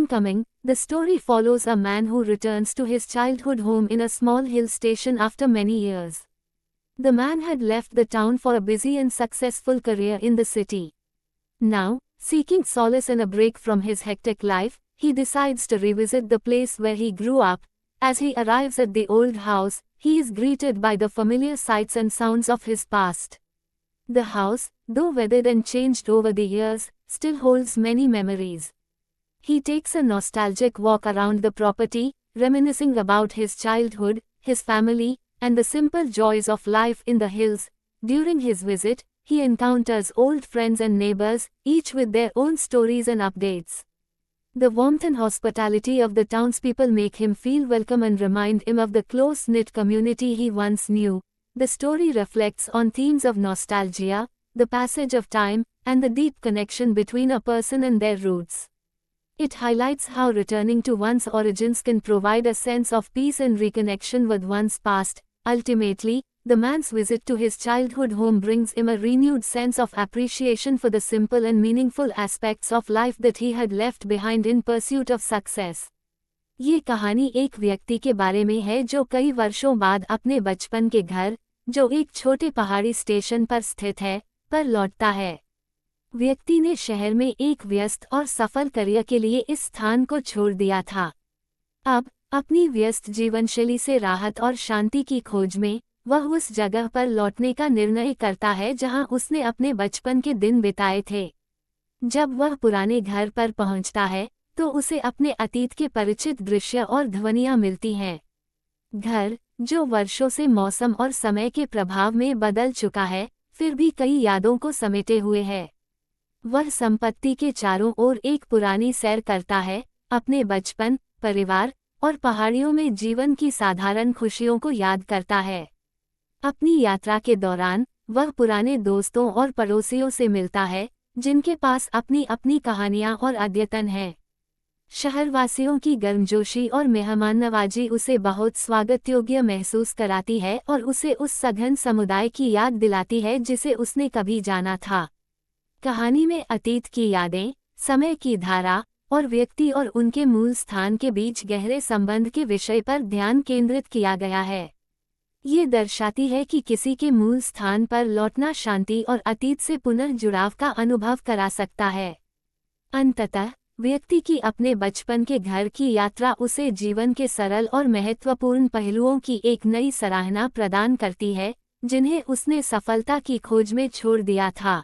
Homecoming, the story follows a man who returns to his childhood home in a small hill station after many years. The man had left the town for a busy and successful career in the city. Now, seeking solace and a break from his hectic life, he decides to revisit the place where he grew up. As he arrives at the old house, he is greeted by the familiar sights and sounds of his past. The house, though weathered and changed over the years, still holds many memories. He takes a nostalgic walk around the property, reminiscing about his childhood, his family, and the simple joys of life in the hills. During his visit, he encounters old friends and neighbors, each with their own stories and updates. The warmth and hospitality of the townspeople make him feel welcome and remind him of the close-knit community he once knew. The story reflects on themes of nostalgia, the passage of time, and the deep connection between a person and their roots. It highlights how returning to one's origins can provide a sense of peace and reconnection with one's past. Ultimately, the man's visit to his childhood home brings him a renewed sense of appreciation for the simple and meaningful aspects of life that he had left behind in pursuit of success. ये कहानी एक व्यक्ति के बारे में है जो कई वर्षों बाद अपने बचपन के घर, जो एक छोटे पहाड़ी स्टेशन पर स्थित है, पर लौटता है। व्यक्ति ने शहर में एक व्यस्त और सफल करियर के लिए इस स्थान को छोड़ दिया था। अब, अपनी व्यस्त जीवनशैली से राहत और शांति की खोज में, वह उस जगह पर लौटने का निर्णय करता है जहां उसने अपने बचपन के दिन बिताए थे। जब वह पुराने घर पर पहुंचता है, तो उसे अपने अतीत के परिचित दृश्य और ध्वनियां मिलती हैं। घर, जो वर्षों से मौसम और समय के प्रभाव में बदल चुका है, फिर भी कई यादों को समेटे हुए है। वह संपत्ति के चारों ओर एक पुरानी सैर करता है, अपने बचपन, परिवार और पहाड़ियों में जीवन की साधारण खुशियों को याद करता है। अपनी यात्रा के दौरान, वह पुराने दोस्तों और पड़ोसियों से मिलता है, जिनके पास अपनी अपनी कहानियां और अद्यतन हैं। शहरवासियों की गर्मजोशी और मेहमाननवाजी उसे बहुत स्वागत योग्य महसूस कराती है और उसे उस सघन समुदाय की याद दिलाती है जिसे उसने कभी जाना था। कहानी में अतीत की यादें, समय की धारा, और व्यक्ति और उनके मूल स्थान के बीच गहरे संबंध के विषय पर ध्यान केंद्रित किया गया है। ये दर्शाती है कि किसी के मूल स्थान पर लौटना शांति और अतीत से पुनर्जुड़ाव का अनुभव करा सकता है। अंततः, व्यक्ति की अपने बचपन के घर की यात्रा उसे जीवन के सरल और महत्वपूर्ण पहलुओं की एक नई सराहना प्रदान करती है, जिन्हें उसने सफलता की खोज में छोड़ दिया था।